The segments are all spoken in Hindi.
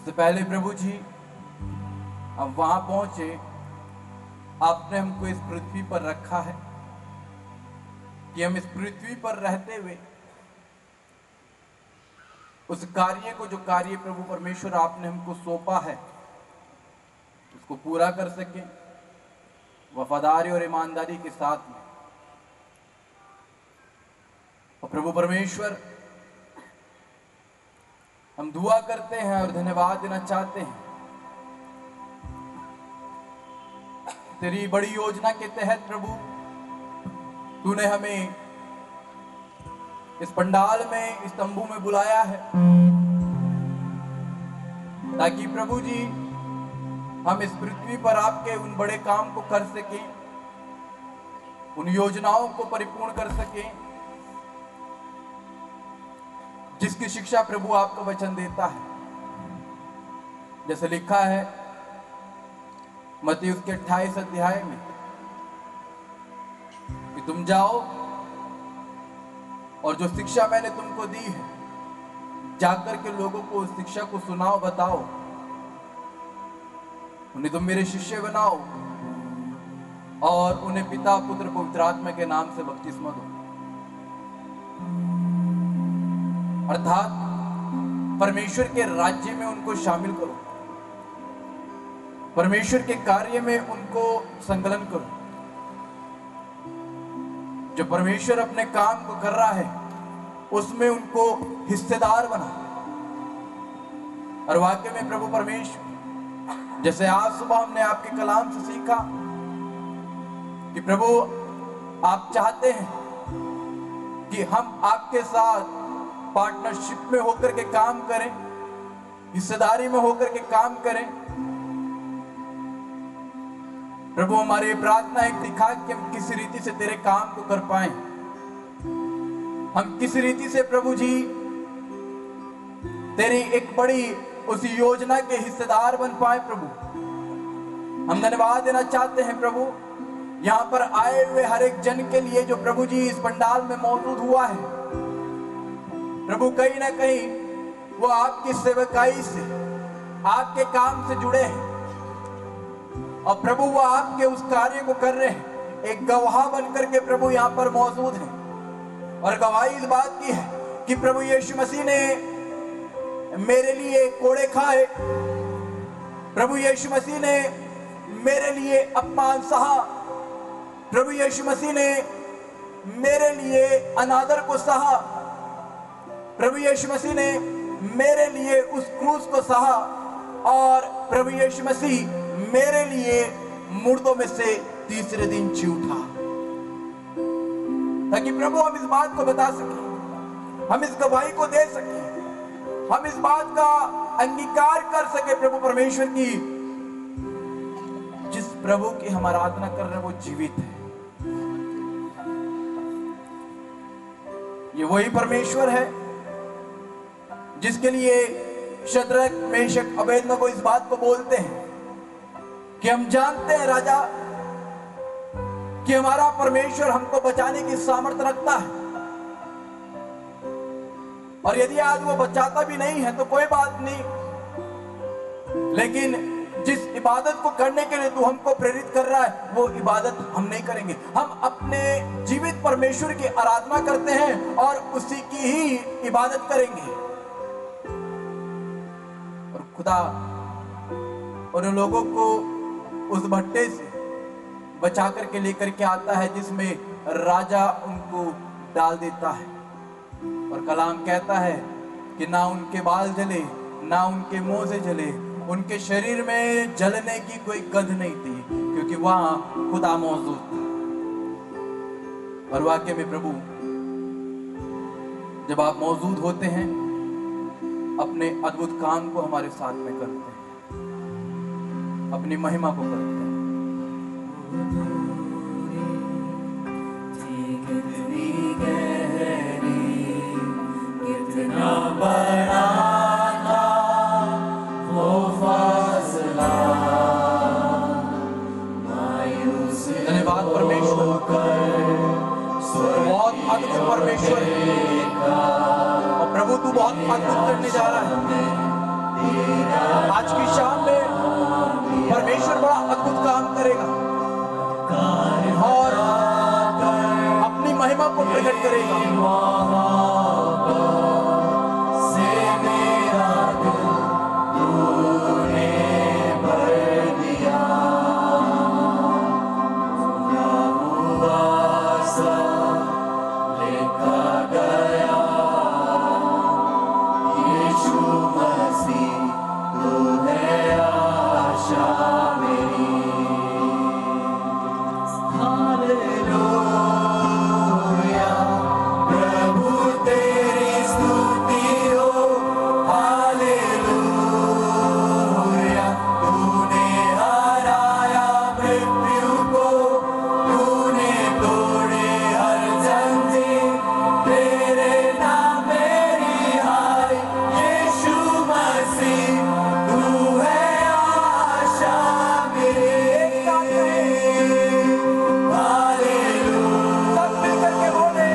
उससे पहले प्रभु जी हम वहां पहुंचे, आपने हमको इस पृथ्वी पर रखा है कि हम इस पृथ्वी पर रहते हुए उस कार्य को, जो कार्य प्रभु परमेश्वर आपने हमको सौंपा है, उसको पूरा कर सके वफादारी और ईमानदारी के साथ में। और प्रभु परमेश्वर, हम दुआ करते हैं और धन्यवाद देना चाहते हैं, तेरी बड़ी योजना के तहत प्रभु तूने हमें इस पंडाल में, इस तंबू में बुलाया है, ताकि प्रभु जी हम इस पृथ्वी पर आपके उन बड़े काम को कर सकें, उन योजनाओं को परिपूर्ण कर सकें जिसकी शिक्षा प्रभु आपका वचन देता है। जैसे लिखा है मत्ती उसके 28 अध्याय में कि तुम जाओ और जो शिक्षा मैंने तुमको दी है, जाकर के लोगों को उस शिक्षा को सुनाओ, बताओ, उन्हें तुम मेरे शिष्य बनाओ और उन्हें पिता, पुत्र, पवित्र आत्मा के नाम से बपतिस्मा दो। अर्थात परमेश्वर के राज्य में उनको शामिल करो, परमेश्वर के कार्य में उनको संकलन करो। जो परमेश्वर अपने काम को कर रहा है उसमें उनको हिस्सेदार बना। और वाकई में प्रभु परमेश्वर, जैसे आज सुबह हमने आपके कलाम से सीखा कि प्रभु आप चाहते हैं कि हम आपके साथ पार्टनरशिप में होकर के काम करें, हिस्सेदारी में होकर के काम करें। प्रभु हमारी प्रार्थना है दिखा कि हम किस रीति से तेरे काम को कर पाए, हम किस रीति से प्रभु जी तेरी एक बड़ी उस योजना के हिस्सेदार बन पाए। प्रभु हम धन्यवाद देना चाहते हैं प्रभु यहां पर आए हुए हर एक जन के लिए जो प्रभु जी इस पंडाल में मौजूद हुआ है। प्रभु कहीं ना कहीं वो आपकी सेवकाई से, आपके काम से जुड़े हैं और प्रभु वो आपके उस कार्य को कर रहे हैं, एक गवाह बनकर के प्रभु यहाँ पर मौजूद है। और गवाही इस बात की है कि प्रभु यीशु मसीह ने मेरे लिए कोड़े खाए, प्रभु यीशु मसीह ने मेरे लिए अपमान सहा, प्रभु यीशु मसीह ने मेरे लिए अनादर को सहा, प्रभु यीशु मसीह ने मेरे लिए उस क्रूस को सहा और प्रभु यीशु मसीह मेरे लिए मुर्दों में से तीसरे दिन जी उठा, ताकि प्रभु हम इस बात को बता सकें, हम इस गवाही को दे सकें, हम इस बात का अंगीकार कर सके प्रभु परमेश्वर की जिस प्रभु की हम आराधना कर रहे हैं वो जीवित है। ये वही परमेश्वर है जिसके लिए शद्रक, मेशक, अबेदनगो इस बात को बोलते हैं कि हम जानते हैं राजा कि हमारा परमेश्वर हमको बचाने की सामर्थ्य रखता है, और यदि आज वो बचाता भी नहीं है तो कोई बात नहीं, लेकिन जिस इबादत को करने के लिए तू हमको प्रेरित कर रहा है वो इबादत हम नहीं करेंगे। हम अपने जीवित परमेश्वर की आराधना करते हैं और उसी की ही इबादत करेंगे। और खुदा उन लोगों को उस भट्टे से बचा करके लेकर के आता है जिसमें राजा उनको डाल देता है। और कलाम कहता है कि ना उनके बाल जले, ना उनके मुंह से जले, उनके शरीर में जलने की कोई गंध नहीं थी, क्योंकि वहां खुदा मौजूद था। और वाकई में प्रभु जब आप मौजूद होते हैं अपने अद्भुत काम को हमारे साथ में करते हैं, अपनी महिमा को करते हैं। कितना बड़ा था वो फासला, मायूस धन्यवाद परमेश्वर, बहुत अद्भुत परमेश्वर है और प्रभु तू बहुत अद्भुत करने जा रहा है। को प्रकट करेगा। से मेरा दिल तूने भर दिया, पूरा हुआ सब लिखा गया। यीशु मसीह तू है आशा मेरी। हालेलुया प्रभु तेरी स्तुति हो। हालेलुया तूने हराया मृत्यु को, तूने तोड़े हर जंजीर। तेरे नाम मेरी हाय यीशु मसीह तू है आशा मेरी। सब मिलकर के बोले,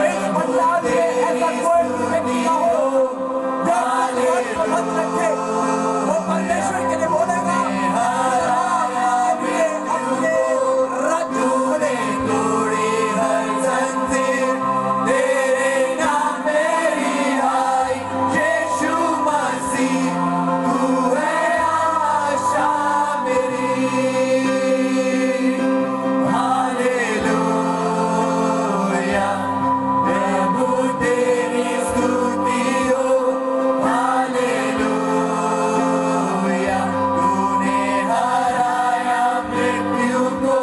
इस पंडाल में ऐसा कोई व्यक्ति ना हो जो अपने मन को बंद रखे। वो परमेश्वर के लिए बोलेगा, अपने राज्य खोले। तोड़े हर जंजीर। तेरे नाम मेरी हाय यीशु मसीह तू है आशा मेरी। हालेलुया प्रभु तेरी स्तुति हो। हालेलुया तूने हराया मृत्यु को,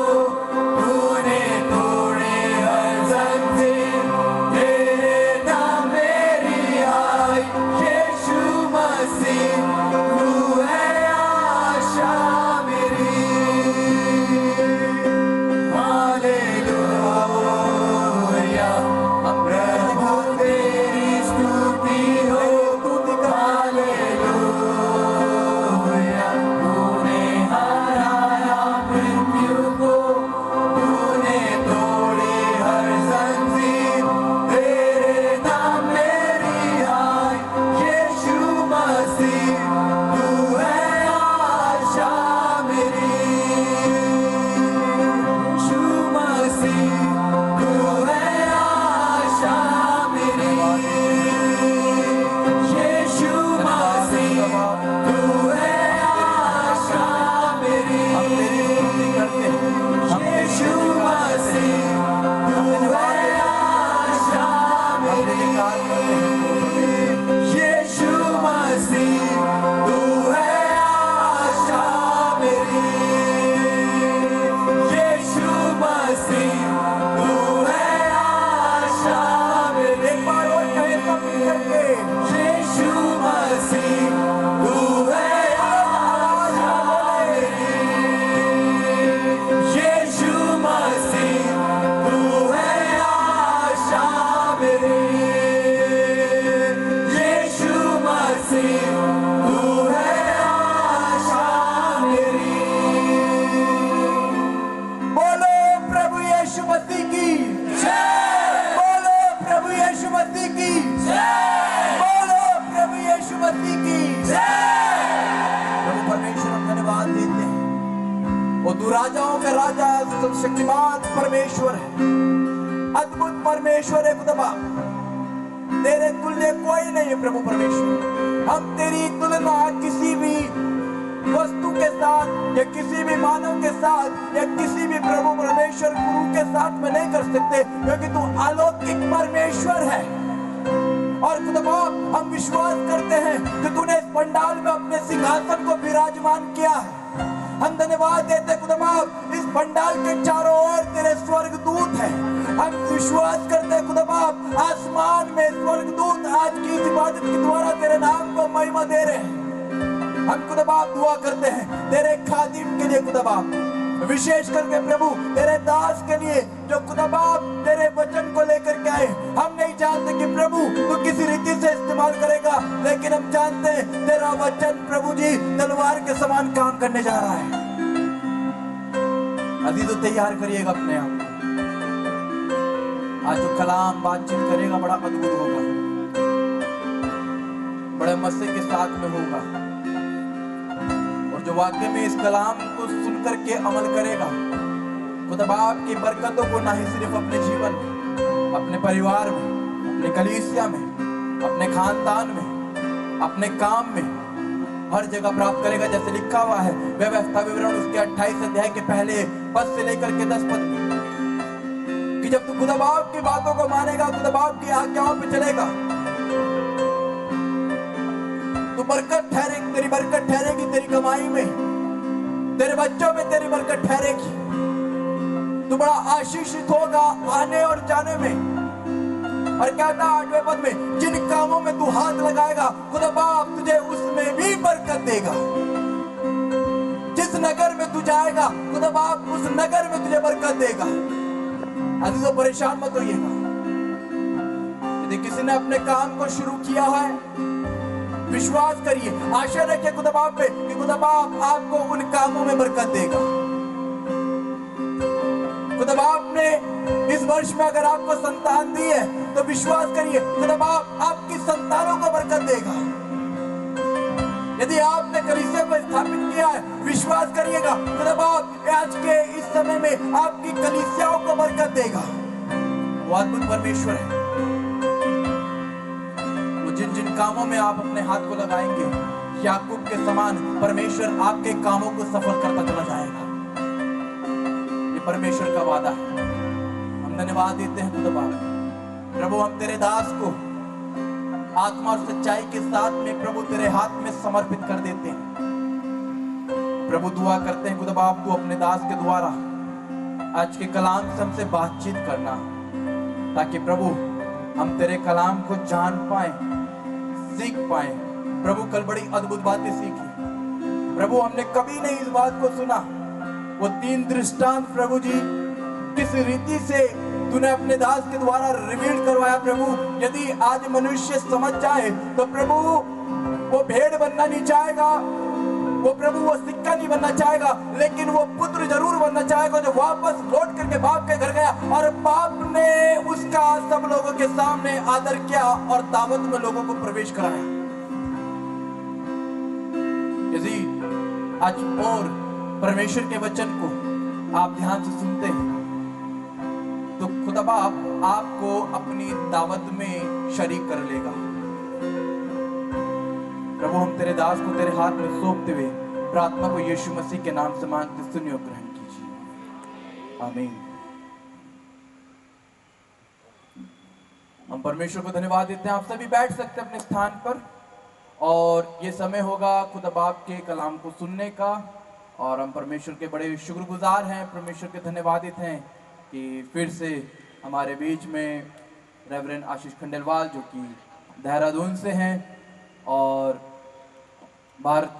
तूने तोड़े हर जंजीर। तेरे नाम मेरी हाय यीशु मसीह तू है आशा मेरी। हालेलुया प्रभु तेरी स्तुति हो। हालेलुया तूने हराया मृत्यु को, तूने तोड़े हर जंजीर। तेरे नाम मेरी हाय यीशु मसीह तू है आशा मेरी। यीशु मसीह तू है आशा मेरी। यीशु मसीह तू है आशा मेरी। हम तेरी स्तुति करते हैं, हम तेरी यीशु मसीह तू है आशा मेरी। निकाल करते हैं। यीशु मसीह तू है आशा मेरी। यीशु मसीह तू है आशा मेरी। एक बार और कहे सब मिलकर के, यीशु मसीह तू है आशा मेरी। यीशु मसीह तू है आशा मेरी। यीशु मसीह तू है आशा मेरी। बोलो प्रभु यीशु मसीह की जय। बोलो प्रभु यीशु मसीह की जय। बोलो प्रभु यीशु मसीह की जय। प्रभु परमेश्वर हम धन्यवाद देते हैं। वो तू राजाओं का राजा, सर्वशक्तिमान परमेश्वर है, अद्भुत परमेश्वर है खुदा। तेरे तुल्य कोई नहीं है प्रभु परमेश्वर। हम तेरी तुलना किसी भी वस्तु के साथ या किसी भी मानव के साथ या किसी भी प्रभु परमेश्वर गुरु के साथ में नहीं कर सकते, क्योंकि तू अलौकिक परमेश्वर है। और खुदा हम विश्वास करते हैं कि तूने इस पंडाल में अपने सिंहासन को विराजमान किया है। हम धन्यवाद देते हैं खुदा, इस पंडाल के चारों ओर तेरे स्वर्गदूत हैं। हम विश्वास करते हैं खुदा, आसमान में स्वर्गदूत आज की इस इबादत के द्वारा तेरे नाम को महिमा दे रहे हैं। हम खुदा दुआ करते हैं तेरे खादिम के लिए खुदा, विशेष करके प्रभु तेरे दास के लिए जो खुदा तेरे वचन को लेकर के आए। हम नहीं जानते कि प्रभु तू किसी रीति से इस्तेमाल करेगा, लेकिन हम जानते हैं तेरा वचन प्रभु जी तलवार के समान काम करने जा रहा है। अभी तो तैयार करिएगा अपने आप। आज जो कलाम बातचीत करेगा बड़ा अद्भुत होगा, बड़े मजे के साथ में होगा। और जो वाकई में इस कलाम को सुन करके अमल करेगा, खुदा बाप की बरकतों को ना ही सिर्फ अपने जीवन में अपने परिवार में, अपने कलीसिया में, अपने खानदान में, अपने काम में, हर जगह प्राप्त करेगा। जैसे लिखा हुआ है व्यवस्था विवरण उसके 28 अध्याय के पहले पद से लेकर के 10 पद में, कि जब तू खुदा बाप की बातों को मानेगा, खुदा बाप की आज्ञाओं पे चलेगा, तो बरकत ठहरेगी, तेरी बरकत ठहरेगी, तेरी कमाई में, तेरे बच्चों में तेरी बरकत ठहरेगी। तू बड़ा आशीषित होगा आने और जाने में। और कहता 8वें पद में, जिन कामों में तू हाथ लगाएगा खुदा बाप तुझे उसमें भी बरकत देगा। जिस नगर में तू जाएगा खुदा बाप उस नगर में तुझे बरकत देगा। अजीजों, परेशान मत होइएगा। यदि किसी ने अपने काम को शुरू किया है, विश्वास करिए, आशा रखिए खुदा बाप पे कि खुदा बाप आपको उन कामों में बरकत देगा। खुदा बाप ने इस वर्ष में अगर आपको संतान दी है तो विश्वास करिए खुदा बाप आपकी संतानों को बरकत देगा। यदि आपने कलीसिया को स्थापित किया है, विश्वास करिएगा खुदा बाप आज के इस समय में आपकी कलीसियाओं को बरकत देगा। वो अद्भुत परमेश्वर है। वो जिन जिन कामों में आप अपने हाथ को लगाएंगे, याकूब के समान परमेश्वर आपके कामों को सफल करता चला जाएगा। ये परमेश्वर का वादा है। हम धन्यवाद देते हैं खुदा बाप। प्रभु, हम तेरे दास को आत्मा और सच्चाई के साथ में प्रभु तेरे हाथ में समर्पित कर देते हैं। प्रभु, दुआ करते हैं खुदा बाप तू अपने दास के द्वारा आज के कलाम से हमसे बातचीत करना, ताकि प्रभु हम तेरे कलाम को जान पाए, सीख पाए। प्रभु, कल बड़ी अद्भुत बातें सीखी। प्रभु, हमने कभी नहीं इस बात को सुना। वो 3 दृष्टांत प्रभु जी किस रीति से तूने अपने दास के द्वारा रिवील करवाया। प्रभु, यदि आज मनुष्य समझ जाए तो प्रभु वो भेड़ बनना नहीं चाहेगा, वो प्रभु वो सिक्का नहीं बनना चाहेगा, लेकिन वो पुत्र जरूर बनना चाहेगा जो वापस लौट करके बाप के घर गया और बाप ने उसका सब लोगों के सामने आदर किया और दावत में लोगों को प्रवेश कराया। यदि आज और परमेश्वर के वचन को आप ध्यान से सुनते हैं तो खुदा बाप आपको अपनी दावत में शरीक कर लेगा। प्रभु, हम तेरे दास को तेरे हाथ में सौंपते हुए प्रार्थना को यीशु मसीह के नाम से मांगते सुनिए और ग्रहण कीजिए। आमीन। हम परमेश्वर को धन्यवाद देते हैं। आप सभी बैठ सकते हैं अपने स्थान पर और ये समय होगा खुदा बाप के कलाम को सुनने का। और हम परमेश्वर के बड़े शुक्रगुजार हैं, परमेश्वर के धन्यवादित हैं कि फिर से हमारे बीच में रेवरेंड आशीष खंडेलवाल जो कि देहरादून से हैं और भारत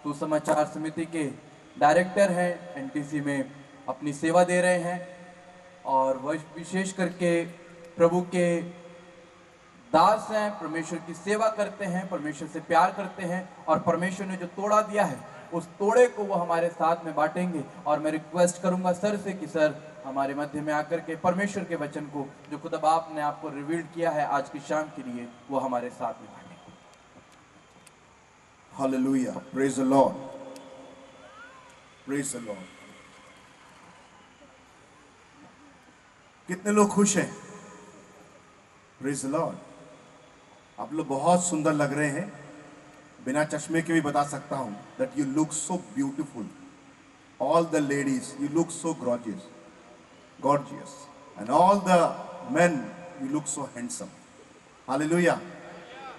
सुसमाचार समिति के डायरेक्टर हैं, एनटीसी में अपनी सेवा दे रहे हैं। और वह विशेष करके प्रभु के दास हैं, परमेश्वर की सेवा करते हैं, परमेश्वर से प्यार करते हैं और परमेश्वर ने जो तोड़ा दिया है उस तोड़े को वो हमारे साथ में बांटेंगे। और मैं रिक्वेस्ट करूंगा सर से कि सर हमारे मध्य में आकर के परमेश्वर के वचन को जो खुदा बाप ने आपको रिवील किया है आज की शाम के लिए वो हमारे साथ में बांटें। Hallelujah. Praise the Lord. Praise the Lord. कितने लोग खुश हैं? Praise the Lord. आप लोग बहुत सुंदर लग रहे हैं। बिना चश्मे के भी बता सकता हूं that you look so beautiful. All the ladies, you look so gorgeous. And all the men, you look so handsome. Hallelujah.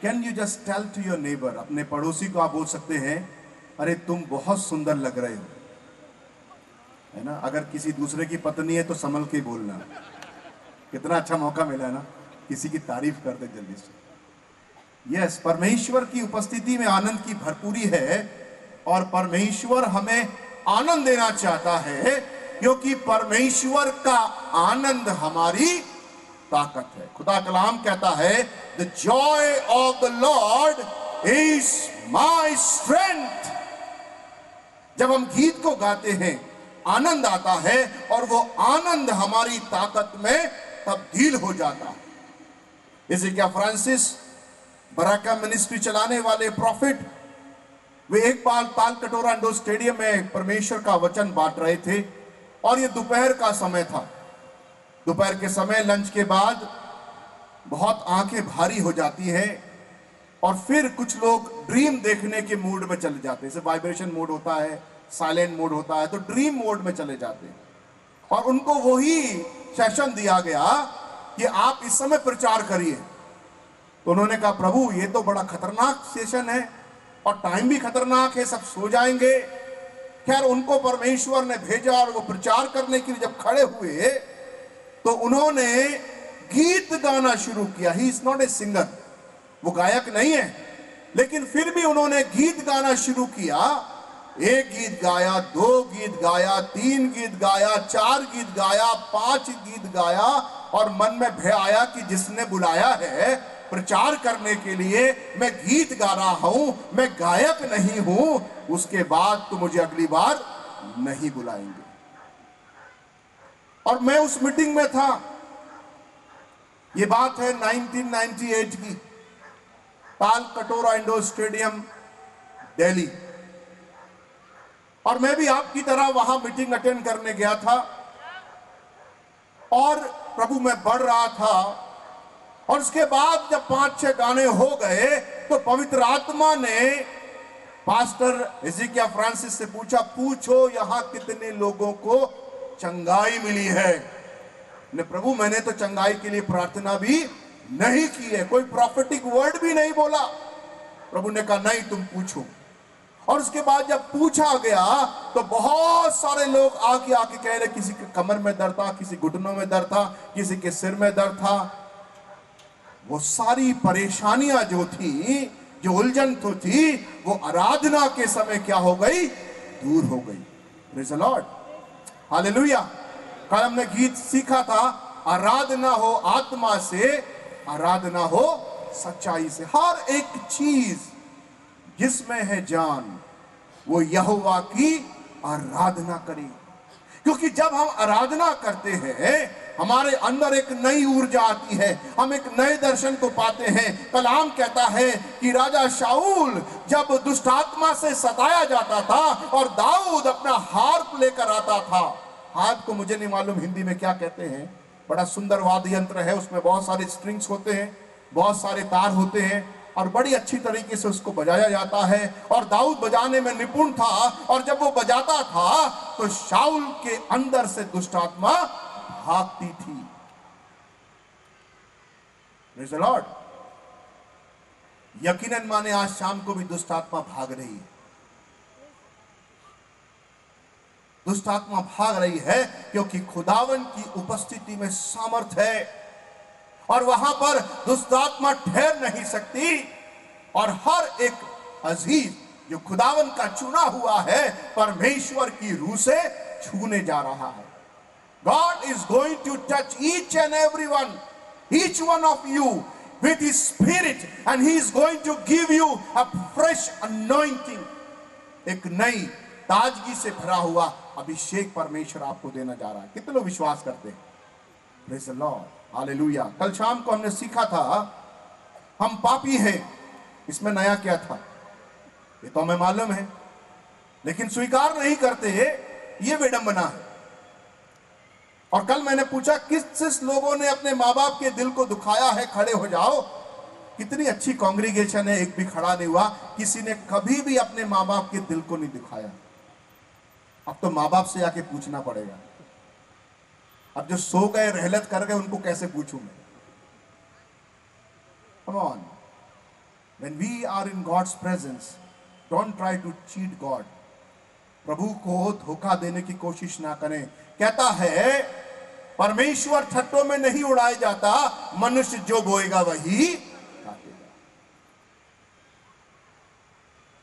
Can you just tell to your neighbor, अपने पड़ोसी को आप बोल सकते हैं, अरे तुम बहुत सुंदर लग रहे हो, है ना। अगर किसी दूसरे की पत्नी है तो संभल के बोलना। कितना अच्छा मौका मिला है ना, किसी की तारीफ कर दे जल्दी से। यस, परमेश्वर की उपस्थिति में आनंद की भरपूरी है और परमेश्वर हमें आनंद देना चाहता है, क्योंकि परमेश्वर का आनंद हमारी ताकत है। खुदा कलाम कहता है, the Joy of the Lord is my strength. जब हम गीत को गाते हैं आनंद आता है और वो आनंद हमारी ताकत में तब्दील हो जाता है। इसे क्या फ्रांसिस बराका मिनिस्ट्री चलाने वाले प्रॉफिट, वे एक बार ताल कटोरा इंडोर स्टेडियम में परमेश्वर का वचन बांट रहे थे और ये दोपहर का समय था। दोपहर के समय लंच के बाद बहुत आंखें भारी हो जाती हैं और फिर कुछ लोग ड्रीम देखने के मूड में चले जाते हैं। जैसे वाइब्रेशन मोड होता है, साइलेंट मोड होता है, तो ड्रीम मोड में चले जाते हैं और उनको वही सेशन दिया गया कि आप इस समय प्रचार करिए। तो उन्होंने कहा प्रभु ये तो बड़ा खतरनाक सेशन है और टाइम भी खतरनाक है, सब सो जाएंगे। खैर उनको परमेश्वर ने भेजा और वो प्रचार करने के लिए जब खड़े हुए तो उन्होंने गीत गाना शुरू किया। He is not a singer, वो गायक नहीं है, लेकिन फिर भी उन्होंने गीत गाना शुरू किया। एक गीत गाया, 2 गीत गाया, 3 गीत गाया, 4 गीत गाया, 5 गीत गाया और मन में भय आया कि जिसने बुलाया है प्रचार करने के लिए, मैं गीत गा रहा हूं, मैं गायक नहीं हूं, उसके बाद तो मुझे अगली बार नहीं बुलाएंगे। और मैं उस मीटिंग में था। ये बात है 1998 की, ताल कटोरा इंडोर स्टेडियम दिल्ली। और मैं भी आपकी तरह वहां मीटिंग अटेंड करने गया था और प्रभु में बढ़ रहा था। और उसके बाद जब 5-6 गाने हो गए तो पवित्र आत्मा ने पास्टर हिजकिय्याह फ्रांसिस से पूछा, पूछो यहां कितने लोगों को चंगाई मिली है। ने प्रभु मैंने तो चंगाई के लिए प्रार्थना भी नहीं की है, कोई प्रॉफिटिक वर्ड भी नहीं बोला। प्रभु ने कहा नहीं, तुम पूछो। और उसके बाद जब पूछा गया तो बहुत सारे लोग आके कह रहे, किसी के कमर में दर्द था, किसी घुटनों में दर्द था, किसी के सिर में दर्द था। वो सारी परेशानियां जो थी, जो उलझन तो थी, वो आराधना के समय क्या हो गई? दूर हो गई। Praise the Lord, hallelujah. कल हमने गीत सीखा था, आराधना हो आत्मा से, आराधना हो सच्चाई से। हर एक चीज जिसमें है जान वो यहोवा की आराधना करें, क्योंकि जब हम आराधना करते हैं हमारे अंदर एक नई ऊर्जा आती है, हम एक नए दर्शन को पाते हैं। कलाम कहता है कि राजा शाऊल जब दुष्ट आत्मा से सताया जाता था और दाऊद अपना हार्प लेकर आता था। हार्प को मुझे नहीं मालूम हिंदी में क्या कहते हैं, बड़ा सुंदर वाद्य यंत्र है, उसमें बहुत सारे स्ट्रिंग्स होते हैं, बहुत सारे तार होते हैं और बड़ी अच्छी तरीके से उसको बजाया जाता है। और दाऊद बजाने में निपुण था और जब वो बजाता था तो शाऊल के अंदर से दुष्ट आत्मा भागती थी। Praise the Lord. यकीनन माने आज शाम को भी दुष्ट आत्मा भाग रही है। दुष्ट आत्मा भाग रही है क्योंकि खुदावन की उपस्थिति में सामर्थ्य है और वहां पर दुष्ट आत्मा ठहर नहीं सकती। और हर एक अजीज जो खुदावन का चुना हुआ है परमेश्वर की रूह से छूने जा रहा है। God is going to touch each and everyone, each one of you with His Spirit, and He is going to give you a fresh anointing. एक नई ताजगी से भरा हुआ अभिषेक परमेश्वर आपको देना जा रहा है। कितने लोग विश्वास करते हैं? Praise the Lord, hallelujah. कल शाम को हमने सीखा था हम पापी हैं। इसमें नया क्या था ये तो हमें मालूम है, लेकिन स्वीकार नहीं करते, ये विडंबना है। और कल मैंने पूछा किस लोगों ने अपने माँ बाप के दिल को दुखाया है, खड़े हो जाओ। कितनी अच्छी कांग्रीगेशन है, एक भी खड़ा नहीं हुआ। किसी ने कभी भी अपने माँ बाप के दिल को नहीं दुखाया। अब तो माँ बाप से आके पूछना पड़ेगा। अब जो सो गए, रहलत कर गए, उनको कैसे पूछूं मैं? Come on. When we are in God's presence, don't try to cheat God. प्रभु को धोखा देने की कोशिश ना करें। कहता है परमेश्वर ठट्टों में नहीं उड़ाया जाता, मनुष्य जो बोएगा वही काटेगा।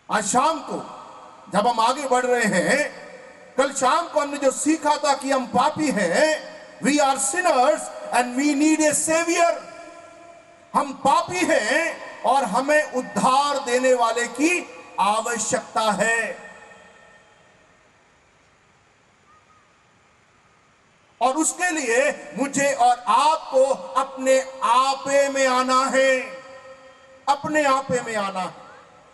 आज शाम को जब हम आगे बढ़ रहे हैं, कल शाम को हमने जो सीखा था कि हम पापी हैं, we are sinners and we need a saviour. हम पापी हैं और हमें उद्धार देने वाले की आवश्यकता है। और उसके लिए मुझे और आपको अपने आपे में आना है, अपने आपे में आना है,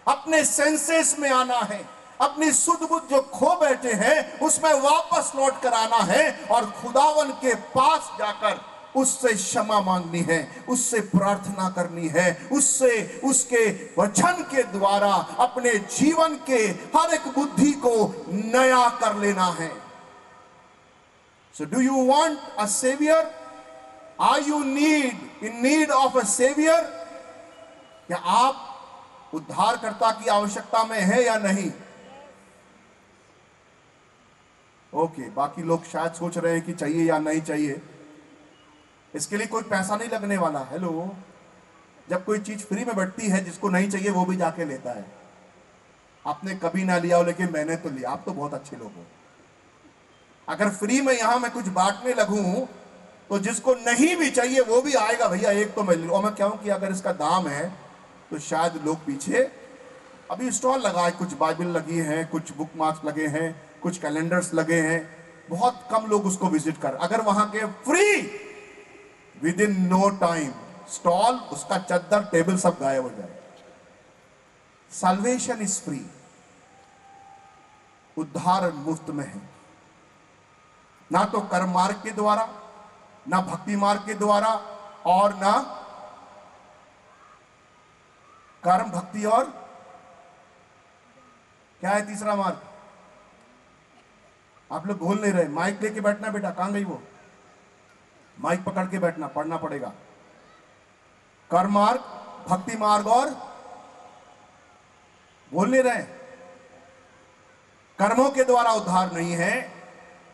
अपने सेंसेस में आना है, अपनी सुध बुद्ध जो खो बैठे हैं उसमें वापस लौट कर आना है और खुदावन के पास जाकर उससे क्षमा मांगनी है, उससे प्रार्थना करनी है, उससे उसके वचन के द्वारा अपने जीवन के हर एक बुद्धि को नया कर लेना है। So do you want a savior? Are you in need of a savior? क्या आप उद्धारकर्ता की आवश्यकता में है या नहीं? ओके, बाकी लोग शायद सोच रहे हैं कि चाहिए या नहीं चाहिए। इसके लिए कोई पैसा नहीं लगने वाला। हेलो, जब कोई चीज फ्री में बढ़ती है, जिसको नहीं चाहिए वो भी जाके लेता है। आपने कभी ना लिया हो, लेकिन मैंने तो लिया। आप तो बहुत अच्छे लोग हो। अगर फ्री में यहां मैं कुछ बांटने लगूं तो जिसको नहीं भी चाहिए वो भी आएगा, भैया एक तो मैं लूं। और मैं कहूं कि अगर इसका दाम है तो शायद लोग पीछे अभी स्टॉल लगा है, कुछ बाइबल लगी है, कुछ बुक मार्क्स लगे हैं, कुछ कैलेंडर्स लगे हैं, बहुत कम लोग उसको विजिट कर। अगर वहां के free with in no time stall, उसका चद्दर, टेबल सब गायब हो जाए। साल्वेशन इज फ्री, उद्धार मुफ्त में है। ना तो कर्म मार्ग के द्वारा, ना भक्ति मार्ग के द्वारा, और ना कर्म, भक्ति और क्या है तीसरा मार्ग? आप लोग बोल नहीं रहे। माइक लेके बैठना बेटा, कहां गई वो? माइक पकड़ के बैठना, पढ़ना पड़ेगा। कर्म मार्ग, भक्ति मार्ग और बोल नहीं रहे। कर्मों के द्वारा उद्धार नहीं है,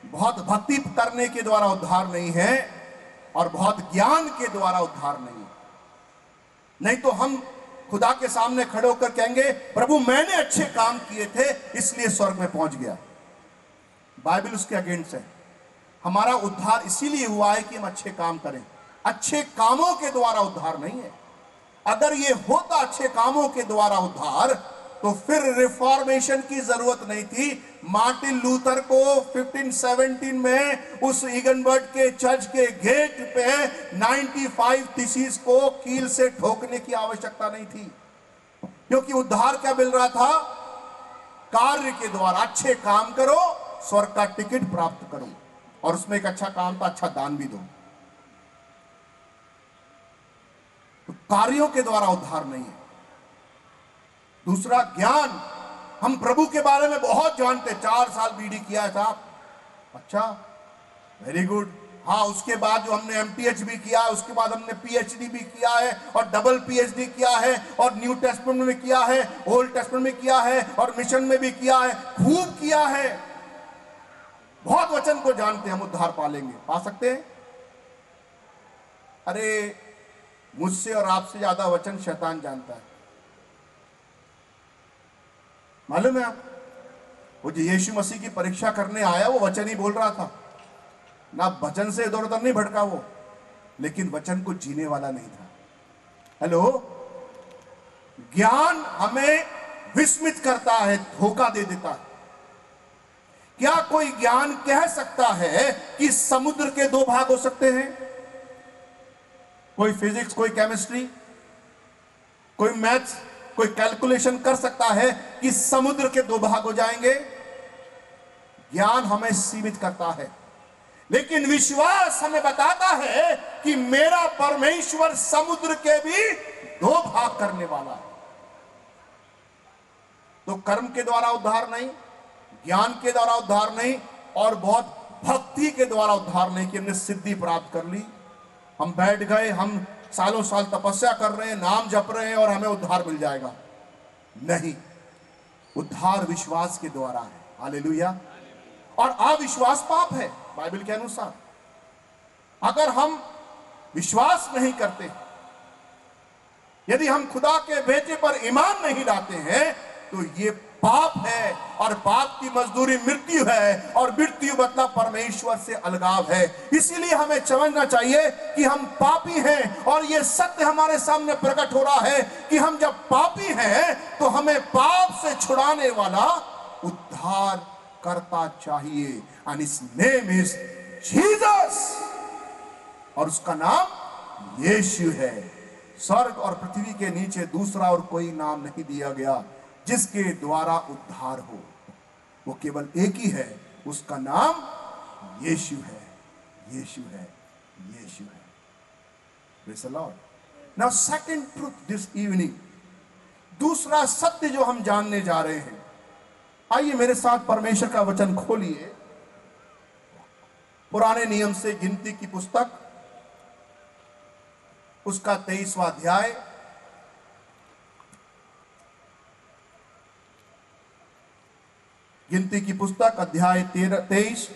बहुत भक्ति करने के द्वारा उद्धार नहीं है, और बहुत ज्ञान के द्वारा उद्धार नहीं है। नहीं तो हम खुदा के सामने खड़े होकर कहेंगे, प्रभु मैंने अच्छे काम किए थे इसलिए स्वर्ग में पहुंच गया। बाइबल उसके अगेंस्ट है। हमारा उद्धार इसीलिए हुआ है कि हम अच्छे काम करें। अच्छे कामों के द्वारा उद्धार नहीं है। अगर ये होता अच्छे कामों के द्वारा उद्धार, तो फिर रिफॉर्मेशन की जरूरत नहीं थी। मार्टिन लूथर को 1517 में उस ईगनबर्ग के चर्च के गेट पे 95 थीसिस को कील से ठोकने की आवश्यकता नहीं थी, क्योंकि उद्धार क्या मिल रहा था? कार्य के द्वारा। अच्छे काम करो, स्वर्ग का टिकट प्राप्त करो। और उसमें एक अच्छा काम था, अच्छा दान भी दो। तो कार्यों के द्वारा उद्धार नहीं है। दूसरा, ज्ञान। हम प्रभु के बारे में बहुत जानते। 4 साल बीडी किया है साहब, अच्छा, वेरी गुड। हाँ, उसके बाद जो हमने MTH भी किया है, उसके बाद हमने PhD भी किया है, और डबल PhD किया है, और न्यू टेस्टमेंट में किया है, ओल्ड टेस्टमेंट में किया है, और मिशन में भी किया है, खूब किया है। बहुत वचन को जानते। हम उद्धार पा लेंगे, पा सकते हैं? अरे, मुझसे और आपसे ज्यादा वचन शैतान जानता है। मालूम है आप, वो जो यीशु मसीह की परीक्षा करने आया, वो वचन ही बोल रहा था ना। वचन से इधर उधर नहीं भटका वो, लेकिन वचन को जीने वाला नहीं था। हेलो, ज्ञान हमें विस्मित करता है, धोखा दे देता है। क्या कोई ज्ञान कह सकता है कि समुद्र के 2 भाग हो सकते हैं? कोई फिजिक्स, कोई केमिस्ट्री, कोई मैथ्स, कोई कैलकुलेशन कर सकता है कि समुद्र के 2 भाग हो जाएंगे? ज्ञान हमें सीमित करता है, लेकिन विश्वास हमें बताता है कि मेरा परमेश्वर समुद्र के भी 2 भाग करने वाला है। तो कर्म के द्वारा उद्धार नहीं, ज्ञान के द्वारा उद्धार नहीं, और बहुत भक्ति के द्वारा उद्धार नहीं कि हमने सिद्धि प्राप्त कर ली, हम बैठ गए, हम सालों साल तपस्या कर रहे हैं, नाम जप रहे हैं और हमें उद्धार मिल जाएगा। नहीं, उद्धार विश्वास के द्वारा है। हालेलुया। और अविश्वास पाप है बाइबल के अनुसार। अगर हम विश्वास नहीं करते, यदि हम खुदा के बेटे पर ईमान नहीं लाते हैं, तो ये पाप है, और पाप की मजदूरी मृत्यु है, और मृत्यु मतलब परमेश्वर से अलगाव है। इसीलिए हमें समझना चाहिए कि हम पापी हैं, और ये सत्य हमारे सामने प्रकट हो रहा है कि हम जब पापी हैं तो हमें पाप से छुड़ाने वाला उद्धार करता चाहिए। And his name is Jesus, और उसका नाम यीशु है। स्वर्ग और पृथ्वी के नीचे दूसरा और कोई नाम नहीं दिया गया जिसके द्वारा उद्धार हो। वो केवल एक ही है, उसका नाम यीशु है, यीशु है, यीशु है। Praise the Lord. Now second truth this evening, दूसरा सत्य जो हम जानने जा रहे हैं, आइए मेरे साथ परमेश्वर का वचन खोलिए। पुराने नियम से गिनती की पुस्तक, उसका 23वां अध्याय, गिनती की पुस्तक अध्याय 23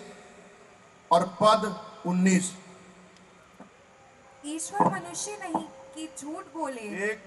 और पद 19। ईश्वर मनुष्य नहीं कि झूठ बोले। एक